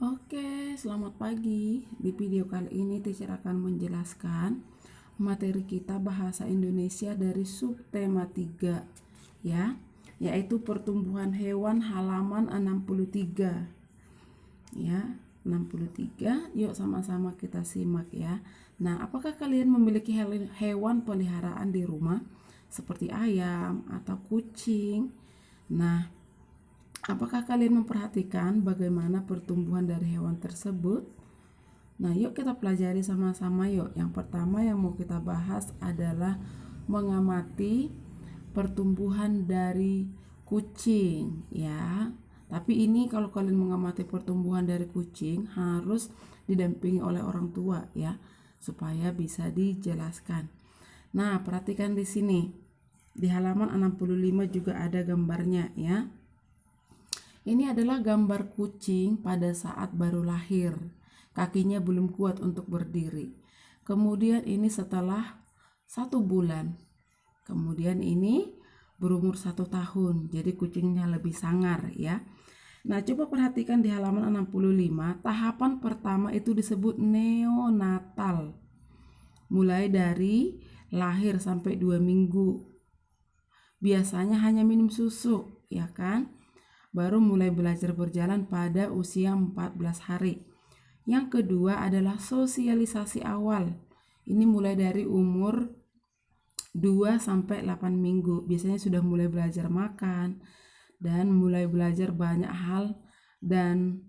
Oke, selamat pagi. Di video kali ini teacher akan menjelaskan materi kita bahasa Indonesia dari subtema 3 ya, yaitu pertumbuhan hewan halaman 63. Ya, 63. Yuk sama-sama kita simak ya. Nah, apakah kalian memiliki hewan peliharaan di rumah seperti ayam atau kucing? Nah, apakah kalian memperhatikan bagaimana pertumbuhan dari hewan tersebut? Nah, yuk kita pelajari sama-sama yuk. Yang pertama yang mau kita bahas adalah mengamati pertumbuhan dari kucing ya. Tapi ini kalau kalian mengamati pertumbuhan dari kucing harus didampingi oleh orang tua ya, supaya bisa dijelaskan. Nah, perhatikan di sini. Di halaman 65 juga ada gambarnya ya. Ini adalah gambar kucing pada saat baru lahir. Kakinya belum kuat untuk berdiri. Kemudian ini setelah 1 bulan. Kemudian ini berumur 1 tahun. Jadi kucingnya lebih sangar ya. Nah, coba perhatikan di halaman 65. Tahapan pertama itu disebut neonatal. Mulai dari lahir sampai 2 minggu. Biasanya hanya minum susu, ya kan? Baru mulai belajar berjalan pada usia 14 hari. Yang kedua adalah sosialisasi awal. Ini mulai dari umur 2 sampai 8 minggu. Biasanya sudah mulai belajar makan dan mulai belajar banyak hal dan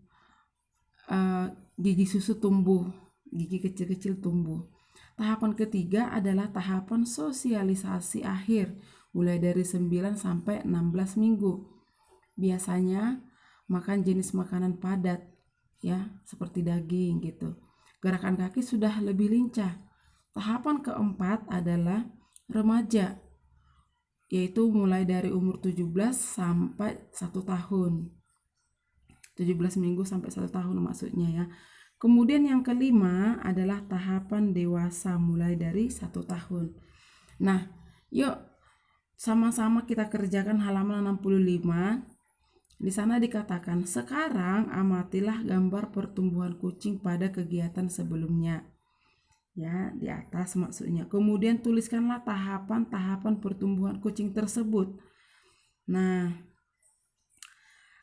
gigi susu tumbuh, gigi kecil-kecil tumbuh. Tahapan ketiga adalah tahapan sosialisasi akhir, mulai dari 9 sampai 16 minggu. Biasanya makan jenis makanan padat ya, seperti daging gitu. Gerakan kaki sudah lebih lincah. Tahapan keempat adalah remaja, yaitu mulai dari umur 17 sampai 1 tahun. 17 minggu sampai 1 tahun maksudnya ya. Kemudian yang kelima adalah tahapan dewasa mulai dari 1 tahun. Nah, yuk sama-sama kita kerjakan halaman 65. Di sana dikatakan, sekarang amatilah gambar pertumbuhan kucing pada kegiatan sebelumnya. Ya, di atas maksudnya. Kemudian tuliskanlah tahapan-tahapan pertumbuhan kucing tersebut. Nah,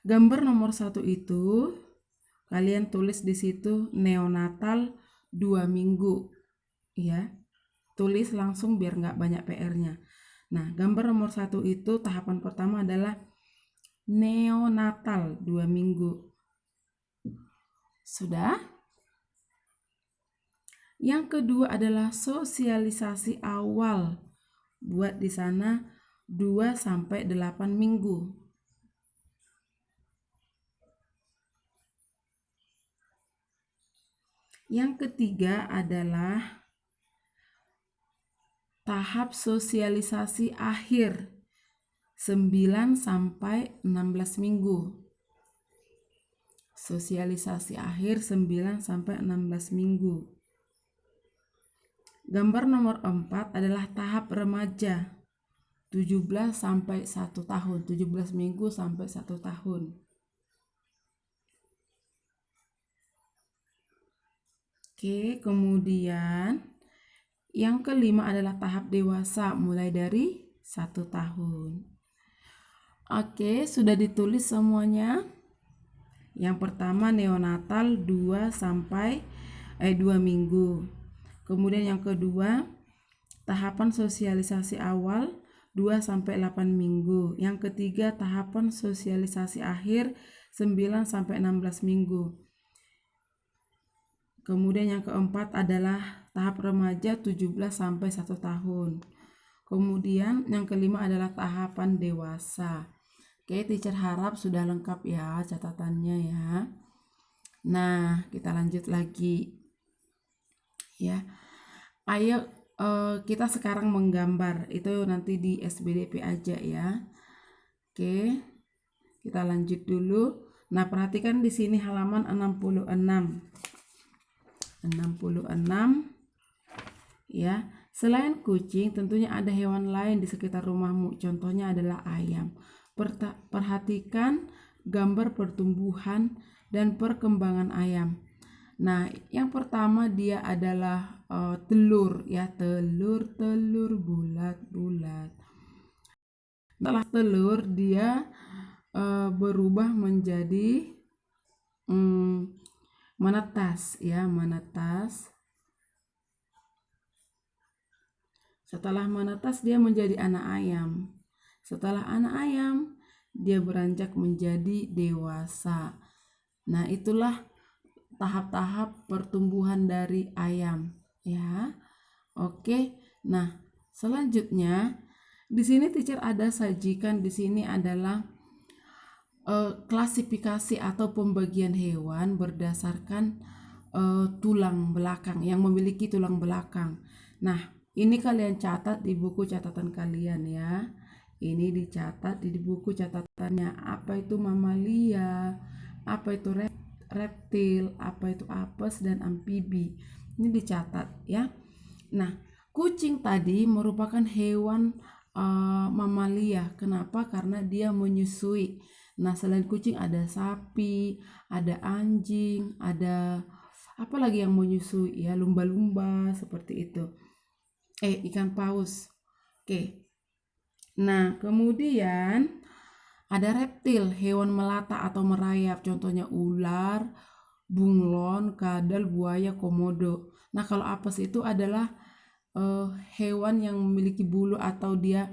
gambar nomor 1 itu kalian tulis di situ neonatal 2 minggu. Ya, tulis langsung biar nggak banyak PR-nya. Nah, gambar nomor 1 itu tahapan pertama adalah neonatal 2 minggu. Sudah? Yang kedua adalah sosialisasi awal. Buat di sana 2 sampai 8 minggu. Yang ketiga adalah tahap sosialisasi akhir 9 sampai 16 minggu. Sosialisasi akhir 9 sampai 16 minggu. Gambar nomor 4 adalah tahap remaja 17 sampai 1 tahun, 17 minggu sampai 1 tahun. Oke, kemudian yang kelima adalah tahap dewasa mulai dari 1 tahun. Oke, sudah ditulis semuanya. Yang pertama neonatal 2 minggu. Kemudian yang kedua tahapan sosialisasi awal 2 sampai 8 minggu. Yang ketiga tahapan sosialisasi akhir 9 sampai 16 minggu. Kemudian yang keempat adalah tahap remaja 17 sampai 1 tahun. Kemudian yang kelima adalah tahapan dewasa. Oke, teacher harap sudah lengkap ya catatannya ya. Nah, kita lanjut lagi. Ya. Ayo kita sekarang menggambar. Itu nanti di SBDP aja ya. Oke. Kita lanjut dulu. Nah, perhatikan di sini halaman 66. 66 ya. Selain kucing, tentunya ada hewan lain di sekitar rumahmu. Contohnya adalah ayam. Perhatikan gambar pertumbuhan dan perkembangan ayam. Nah, yang pertama dia adalah telur ya, telur bulat-bulat. Setelah telur dia berubah menjadi menetas ya, menetas. Setelah menetas dia menjadi anak ayam. Setelah anak ayam dia beranjak menjadi dewasa. Nah, itulah tahap-tahap pertumbuhan dari ayam ya. Oke. Nah, selanjutnya di sini teacher ada sajikan, di sini adalah klasifikasi atau pembagian hewan berdasarkan tulang belakang, yang memiliki tulang belakang. Nah, ini kalian catat di buku catatan kalian ya. Ini dicatat di buku catatannya, apa itu mamalia, apa itu reptil, apa itu apes dan amfibi. Ini dicatat ya. Nah, kucing tadi merupakan hewan mamalia. Kenapa? Karena dia menyusui. Nah, selain kucing ada sapi, ada anjing, ada apa lagi yang menyusui ya, lumba-lumba seperti itu. Ikan paus. Oke. Nah, kemudian ada reptil, hewan melata atau merayap, contohnya ular, bunglon, kadal, buaya, komodo. Nah, kalau apes itu adalah hewan yang memiliki bulu atau dia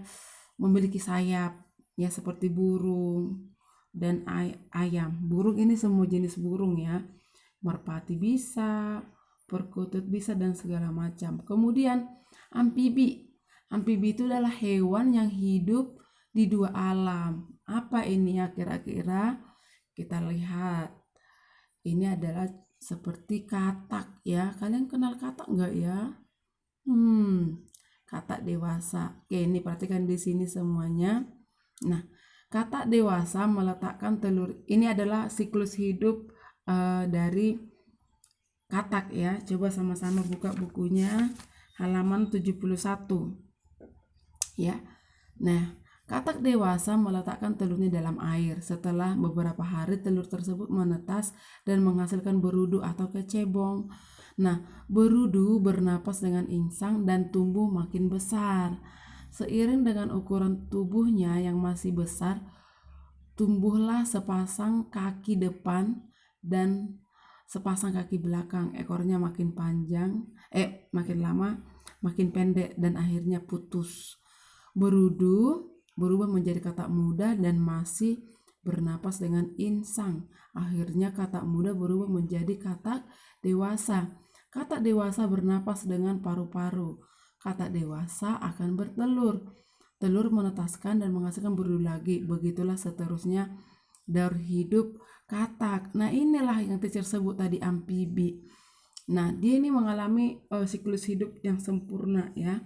memiliki sayap, ya seperti burung dan ayam. Burung ini semua jenis burung ya, merpati bisa, perkutut bisa, dan segala macam. Kemudian amfibi. Amfibi itu adalah hewan yang hidup di dua alam. Apa ini ya kira-kira? Kita lihat. Ini adalah seperti katak ya. Kalian kenal katak enggak ya? Katak dewasa. Oke, ini perhatikan di sini semuanya. Nah, katak dewasa meletakkan telur. Ini adalah siklus hidup dari katak ya. Coba sama-sama buka bukunya halaman 71. Ya. Nah, katak dewasa meletakkan telurnya dalam air. Setelah beberapa hari telur tersebut menetas dan menghasilkan berudu atau kecebong. Nah, berudu bernapas dengan insang dan tumbuh makin besar. Seiring dengan ukuran tubuhnya yang masih besar, tumbuhlah sepasang kaki depan dan sepasang kaki belakang. Ekornya makin panjang, makin lama makin pendek dan akhirnya putus. Berudu berubah menjadi katak muda dan masih bernapas dengan insang. Akhirnya katak muda berubah menjadi katak dewasa. Katak dewasa bernapas dengan paru-paru. Katak dewasa akan bertelur. Telur menetaskan dan menghasilkan berudu lagi. Begitulah seterusnya dari hidup katak. Nah, inilah yang teacher sebut tadi amfibi. Nah, dia ini mengalami siklus hidup yang sempurna ya.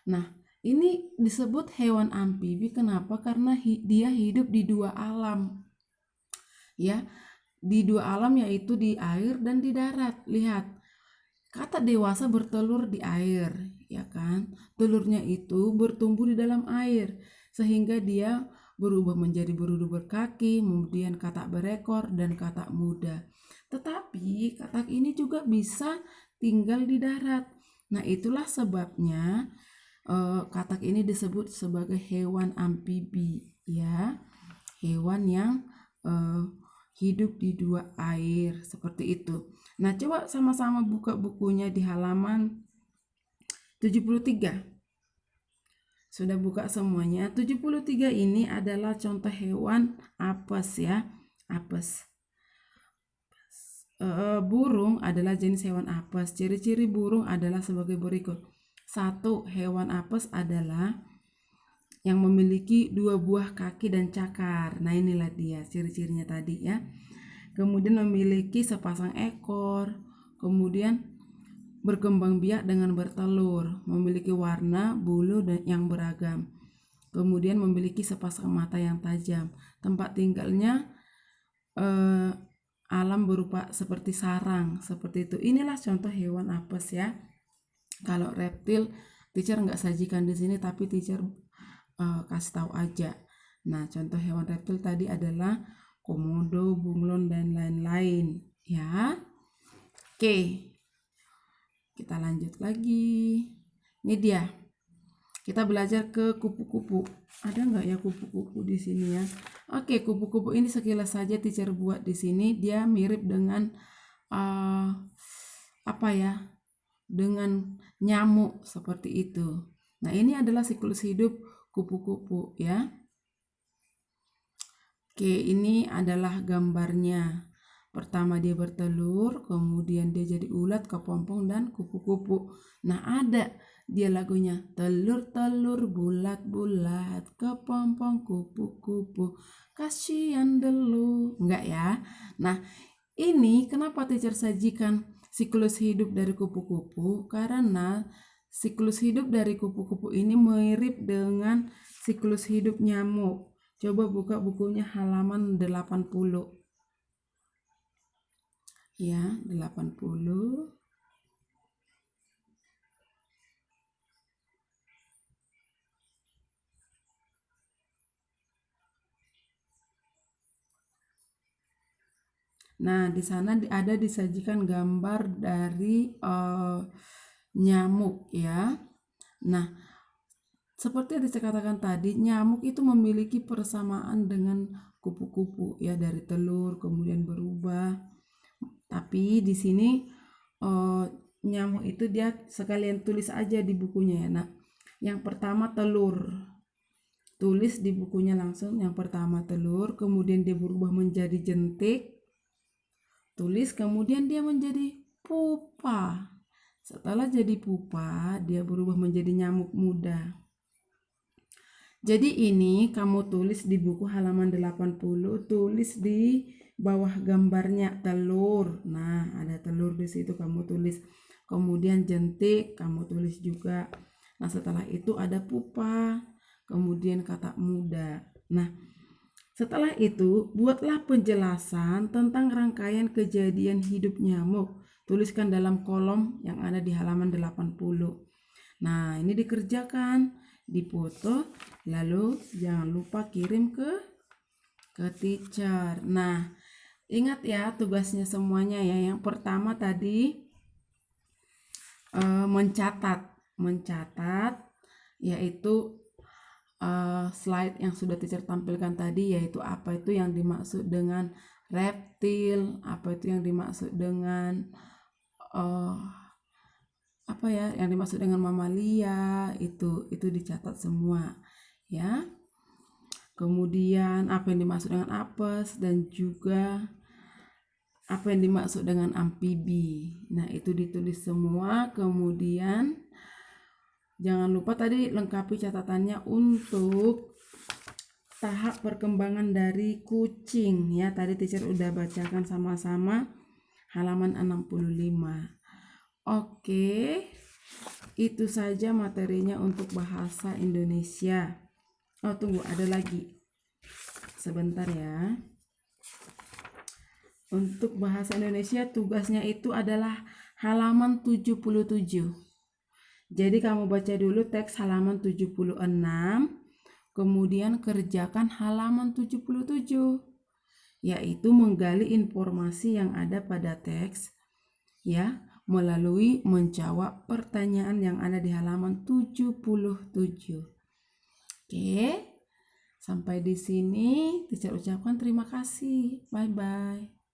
Nah, ini disebut hewan amfibi. Kenapa? Karena dia hidup di dua alam. Ya, di dua alam, yaitu di air dan di darat. Lihat, katak dewasa bertelur di air, ya kan? Telurnya itu bertumbuh di dalam air sehingga dia berubah menjadi berudu berkaki, kemudian katak berekor dan katak muda. Tetapi katak ini juga bisa tinggal di darat. Nah, itulah sebabnya katak ini disebut sebagai hewan amfibi, ya. Hewan yang hidup di dua air, seperti itu. Nah, coba sama-sama buka bukunya di halaman 73. Sudah buka semuanya? 73 ini adalah contoh hewan apes ya. Apes. Burung adalah jenis hewan apes. Ciri-ciri burung adalah sebagai berikut. 1. Hewan apes adalah yang memiliki 2 buah kaki dan cakar. Nah, inilah dia ciri-cirinya tadi ya. Kemudian memiliki sepasang ekor. Kemudian berkembang biak dengan bertelur. Memiliki warna bulu yang beragam. Kemudian memiliki sepasang mata yang tajam. Tempat tinggalnya alam berupa seperti sarang. Seperti itu. Inilah contoh hewan apes ya. Kalau reptil, teacher nggak sajikan di sini, tapi teacher kasih tahu aja. Nah, contoh hewan reptil tadi adalah komodo, bunglon, dan lain-lain ya. Oke, kita lanjut lagi. Ini dia. Kita belajar ke kupu-kupu. Ada nggak ya kupu-kupu di sini ya? Oke, kupu-kupu ini sekilas saja teacher buat di sini. Dia mirip dengan apa ya? Dengan nyamuk seperti itu. Nah, ini adalah siklus hidup kupu-kupu ya. Oke, ini adalah gambarnya. Pertama dia bertelur, kemudian dia jadi ulat, kepompong, dan kupu-kupu. Nah, ada dia lagunya, telur-telur bulat-bulat, kepompong kupu-kupu, kasihan delu. Enggak ya? Nah, ini kenapa teacher sajikan siklus hidup dari kupu-kupu? Karena siklus hidup dari kupu-kupu ini mirip dengan siklus hidup nyamuk. Coba buka bukunya halaman 80. Ya, 80. Nah, di sana ada disajikan gambar dari nyamuk ya. Nah, seperti yang dikatakan tadi, nyamuk itu memiliki persamaan dengan kupu-kupu ya, dari telur kemudian berubah. Tapi di sini nyamuk itu dia sekalian tulis aja di bukunya ya. Nah, yang pertama telur. Tulis di bukunya langsung yang pertama telur, kemudian dia berubah menjadi jentik. Tulis kemudian dia menjadi pupa. Setelah jadi pupa, dia berubah menjadi nyamuk muda. Jadi ini kamu tulis di buku halaman 80, tulis di bawah gambarnya telur. Nah, ada telur di situ kamu tulis. Kemudian jentik kamu tulis juga. Nah, setelah itu ada pupa, kemudian kata muda. Nah, setelah itu buatlah penjelasan tentang rangkaian kejadian hidup nyamuk. Tuliskan dalam kolom yang ada di halaman 80. Nah, ini dikerjakan, dipoto, lalu jangan lupa kirim ke teacher. Nah, ingat ya tugasnya semuanya ya. Yang pertama tadi mencatat yaitu slide yang sudah teacher tampilkan tadi, yaitu apa itu yang dimaksud dengan reptil, apa itu yang dimaksud dengan apa ya yang dimaksud dengan mamalia, itu dicatat semua ya. Kemudian apa yang dimaksud dengan apes dan juga apa yang dimaksud dengan amfibi. Nah, itu ditulis semua. Kemudian jangan lupa tadi lengkapi catatannya untuk tahap perkembangan dari kucing ya. Tadi teacher udah bacakan sama-sama halaman 65. Oke, itu saja materinya untuk bahasa Indonesia. Oh, tunggu, ada lagi. Sebentar ya. Untuk bahasa Indonesia tugasnya itu adalah halaman 77. Jadi kamu baca dulu teks halaman 76, kemudian kerjakan halaman 77, yaitu menggali informasi yang ada pada teks ya, melalui menjawab pertanyaan yang ada di halaman 77. Oke, sampai di sini teacher ucapkan terima kasih. Bye-bye.